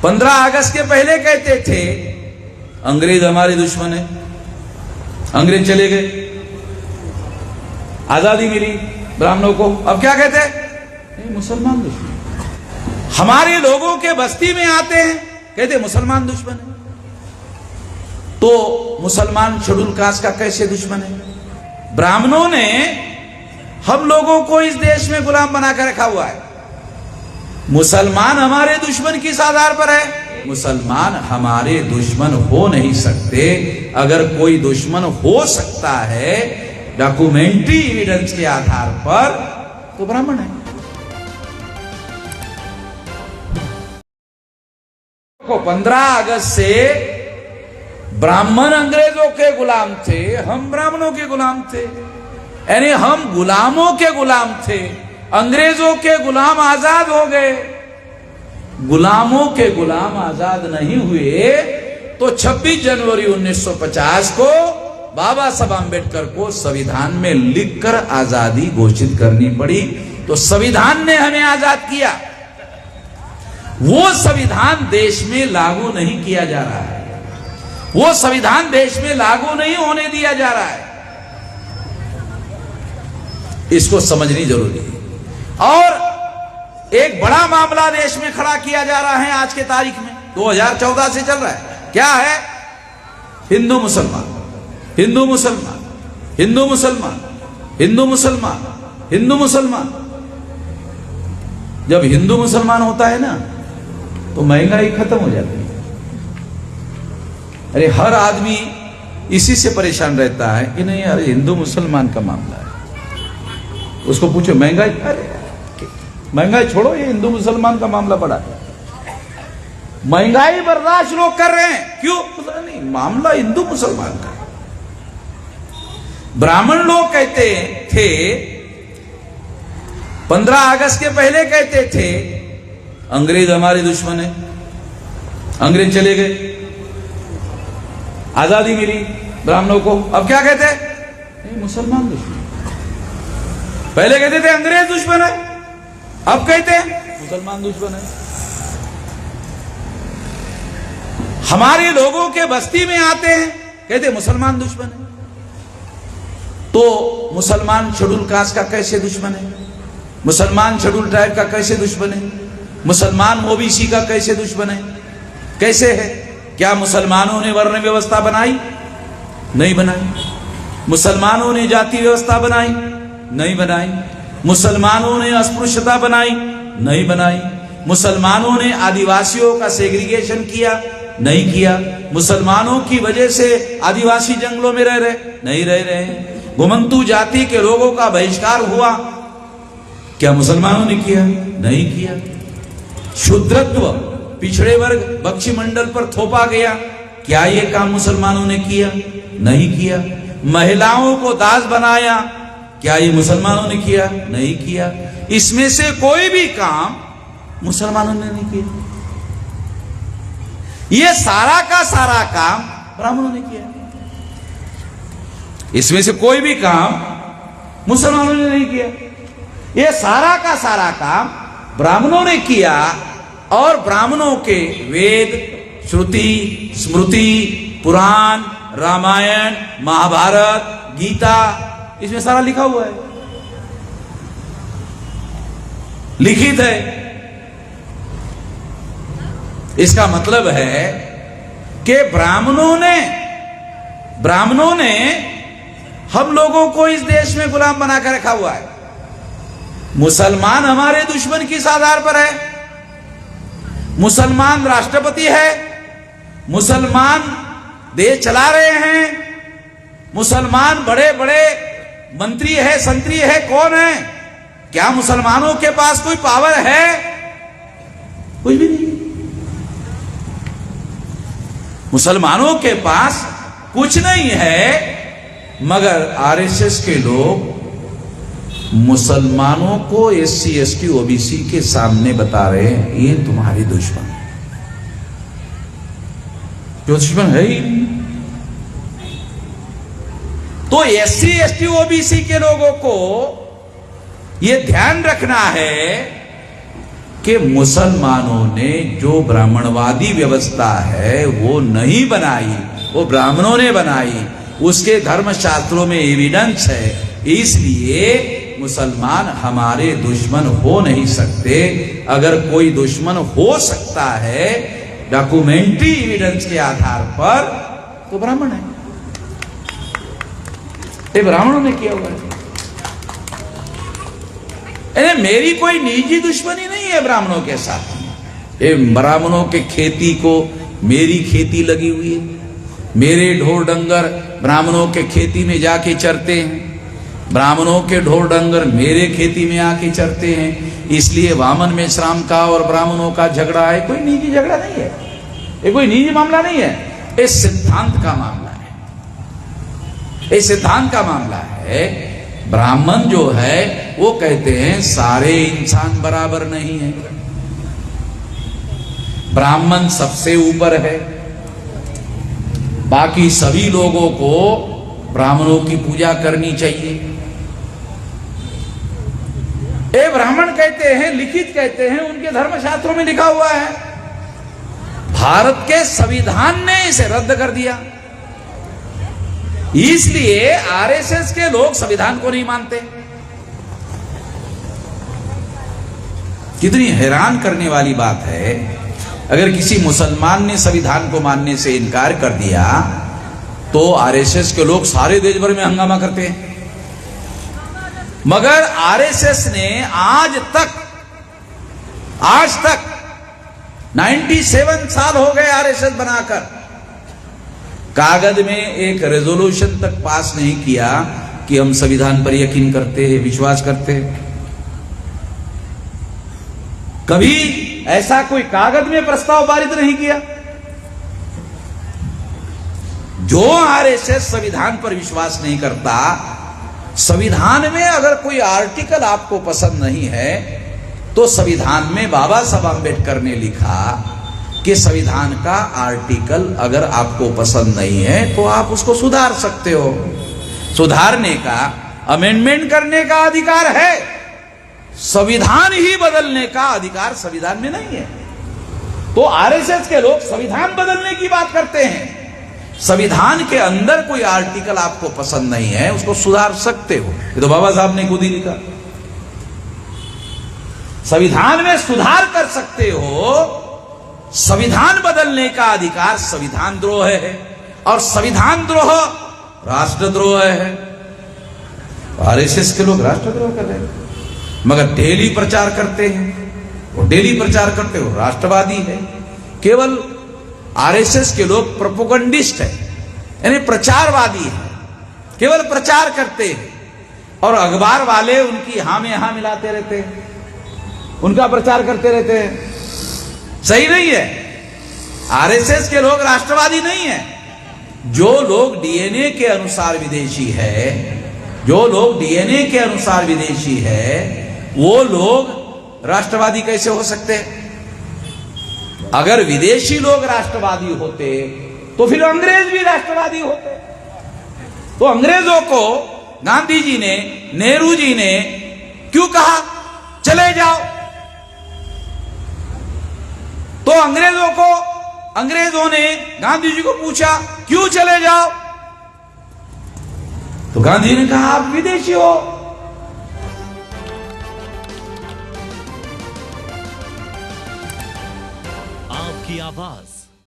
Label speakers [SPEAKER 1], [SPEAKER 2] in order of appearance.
[SPEAKER 1] 15 अगस्त के पहले कहते थे अंग्रेज हमारे दुश्मन है, अंग्रेज चले गए, आजादी मिली ब्राह्मणों को। अब क्या कहते हैं? मुसलमान दुश्मन। हमारे लोगों के बस्ती में आते हैं, कहते मुसलमान दुश्मन है। तो मुसलमान शेड्यूल कास्ट का कैसे दुश्मन है? ब्राह्मणों ने हम लोगों को इस देश में गुलाम बनाकर रखा हुआ है। मुसलमान हमारे दुश्मन किस आधार पर है? मुसलमान हमारे दुश्मन हो नहीं सकते। अगर कोई दुश्मन हो सकता है डॉक्यूमेंट्री एविडेंस के आधार पर, तो ब्राह्मण है। को 15 अगस्त से ब्राह्मण अंग्रेजों के गुलाम थे, हम ब्राह्मणों के गुलाम थे। यानी हम गुलामों के गुलाम थे, अंग्रेजों के गुलाम आजाद हो गए। गुलामों के गुलाम आजाद नहीं हुए तो 26 जनवरी 1950 को बाबा साहब आंबेडकर को संविधान में लिखकर आजादी घोषित करनी पड़ी। तो संविधान ने हमें आजाद किया, वो संविधान देश में लागू नहीं किया जा रहा है, वो संविधान देश में लागू नहीं होने दिया जा रहा है। इसको समझनी जरूरी है। और एक बड़ा मामला देश में खड़ा किया जा रहा है आज के तारीख में, 2014 से चल रहा है। क्या है? हिंदू मुसलमान, हिंदू मुसलमान, हिंदू मुसलमान, हिंदू मुसलमान, हिंदू मुसलमान। जब हिंदू मुसलमान होता है ना तो महंगाई खत्म हो जाती है। अरे हर आदमी इसी से परेशान रहता है कि नहीं यार हिंदू मुसलमान का मामला है। उसको पूछो महंगाई, अरे महंगाई छोड़ो, ये हिंदू मुसलमान का मामला बड़ा है। महंगाई बर्दाश्त लोग कर रहे हैं, क्यों? पता नहीं, मामला हिंदू मुसलमान का। ब्राह्मण लोग कहते थे 15 अगस्त के पहले कहते थे अंग्रेज हमारे दुश्मन है, अंग्रेज चले गए, आजादी मिली ब्राह्मणों को। अब क्या कहते हैं? मुसलमान दुश्मन। पहले कहते थे अंग्रेज दुश्मन है, अब कहते हैं मुसलमान दुश्मन है। हमारे लोगों के बस्ती में आते हैं, कहते मुसलमान दुश्मन है। तो मुसलमान शेड्यूल कास्ट का कैसे दुश्मन है? मुसलमान शेड्यूल ट्राइब का कैसे दुश्मन है? मुसलमान ओबीसी का कैसे दुश्मन है? कैसे है? क्या मुसलमानों ने वर्ण व्यवस्था बनाई? नहीं बनाई। मुसलमानों ने जाति व्यवस्था बनाई? नहीं बनाई। मुसलमानों ने अस्पृश्यता बनाई? नहीं बनाई। मुसलमानों ने आदिवासियों का सेग्रीगेशन किया? नहीं किया। मुसलमानों की वजह से आदिवासी जंगलों में रह रहे? नहीं रह रहे। घुमंतू जाति के लोगों का बहिष्कार हुआ? क्या मुसलमानों ने किया? नहीं किया। शूद्रत्व, पिछड़े वर्ग बख्शी मंडल पर थोपा गया, क्या ये काम मुसलमानों ने किया? नहीं किया। महिलाओं को दास बनाया, क्या ये मुसलमानों ने किया? नहीं किया। इसमें से कोई भी काम मुसलमानों ने नहीं किया। ये सारा का सारा काम ब्राह्मणों ने किया। इसमें से कोई भी काम मुसलमानों ने नहीं किया। ये सारा का सारा काम ब्राह्मणों ने किया। और ब्राह्मणों के वेद, श्रुति, स्मृति, पुराण, रामायण, महाभारत, गीता, इसमें सारा लिखा हुआ है, लिखित है। इसका मतलब है कि ब्राह्मणों ने हम लोगों को इस देश में गुलाम बनाकर रखा हुआ है। मुसलमान हमारे दुश्मन किस आधार पर है? मुसलमान राष्ट्रपति है, मुसलमान देश चला रहे हैं, मुसलमान बड़े बड़े मंत्री है, संतरी है, कौन है? क्या मुसलमानों के पास कोई पावर है? कुछ भी नहीं। मुसलमानों के पास कुछ नहीं है। मगर आरएसएस के लोग मुसलमानों को एससी, एसटी, ओबीसी के सामने बता रहे हैं ये तुम्हारी दुश्मन है। जो दुश्मन है ही नहीं। तो एससी, एसटी, ओबीसी के लोगों को यह ध्यान रखना है कि मुसलमानों ने जो ब्राह्मणवादी व्यवस्था है वो नहीं बनाई, वो ब्राह्मणों ने बनाई, उसके धर्मशास्त्रों में एविडेंस है, इसलिए मुसलमान हमारे दुश्मन हो नहीं सकते। अगर कोई दुश्मन हो सकता है डॉक्यूमेंट्री एविडेंस के आधार पर, तो ब्राह्मण है। ये ब्राह्मणों ने किया हुआ है। मेरी कोई निजी दुश्मनी नहीं है ब्राह्मणों के साथ। ये ब्राह्मणों के खेती को मेरी खेती लगी हुई है, मेरे ढोर डंगर ब्राह्मणों के खेती में जाके चरते हैं, ब्राह्मणों के ढोर डंगर मेरे खेती में आके चरते हैं, इसलिए वामन में श्राम का और ब्राह्मणों का झगड़ा है। कोई निजी झगड़ा नहीं है, ये कोई निजी मामला नहीं है, ये सिद्धांत का मामला है। ये सिद्धांत का मामला है। ब्राह्मण जो है वो कहते हैं सारे इंसान बराबर नहीं है, ब्राह्मण सबसे ऊपर है, बाकी सभी लोगों को ब्राह्मणों की पूजा करनी चाहिए। ये ब्राह्मण कहते हैं, लिखित कहते हैं, उनके धर्मशास्त्रों में लिखा हुआ है। भारत के संविधान ने इसे रद्द कर दिया, इसलिए आरएसएस के लोग संविधान को नहीं मानते। कितनी हैरान करने वाली बात है। अगर किसी मुसलमान ने संविधान को मानने से इनकार कर दिया तो आरएसएस के लोग सारे देश भर में हंगामा करते हैं। मगर आरएसएस ने आज तक 97 साल हो गए आरएसएस बनाकर, कागज में एक रेजोल्यूशन तक पास नहीं किया कि हम संविधान पर यकीन करते हैं, विश्वास करते हैं। कभी ऐसा कोई कागज में प्रस्ताव पारित नहीं किया। जो आरएसएस संविधान पर विश्वास नहीं करता, संविधान में अगर कोई आर्टिकल आपको पसंद नहीं है तो संविधान में बाबा साहब आंबेडकर ने लिखा कि संविधान का आर्टिकल अगर आपको पसंद नहीं है तो आप उसको सुधार सकते हो। सुधारने का, अमेंडमेंट करने का अधिकार है, संविधान ही बदलने का अधिकार संविधान में नहीं है। तो आरएसएस के लोग संविधान बदलने की बात करते हैं। संविधान के अंदर कोई आर्टिकल आपको पसंद नहीं है, उसको सुधार सकते हो, ये तो बाबा साहब ने खुद ही लिखा। संविधान में सुधार कर सकते हो। संविधान बदलने का अधिकार संविधान द्रोह है, और संविधान द्रोह राष्ट्रद्रोह है। आरएसएस के लोग राष्ट्रद्रोह कर रहे हैं, मगर डेली प्रचार करते हैं। वो डेली प्रचार करते हो राष्ट्रवादी है। केवल आरएसएस के लोग प्रोपोगंडिस्ट है, यानी प्रचारवादी है, केवल प्रचार करते हैं, और अखबार वाले उनकी हां में हां मिलाते रहते हैं, उनका प्रचार करते रहते हैं। सही नहीं है। आरएसएस के लोग राष्ट्रवादी नहीं है। जो लोग डीएनए के अनुसार विदेशी है, जो लोग डीएनए के अनुसार विदेशी है, वो लोग राष्ट्रवादी कैसे हो सकते हैं? अगर विदेशी लोग राष्ट्रवादी होते तो फिर अंग्रेज भी राष्ट्रवादी होते। तो अंग्रेजों को गांधी जी ने, नेहरू जी ने क्यों कहा चले जाओ? तो अंग्रेजों ने गांधी जी को पूछा क्यों चले जाओ? तो गांधी ने कहा आप विदेशी हो।
[SPEAKER 2] आपकी आवाज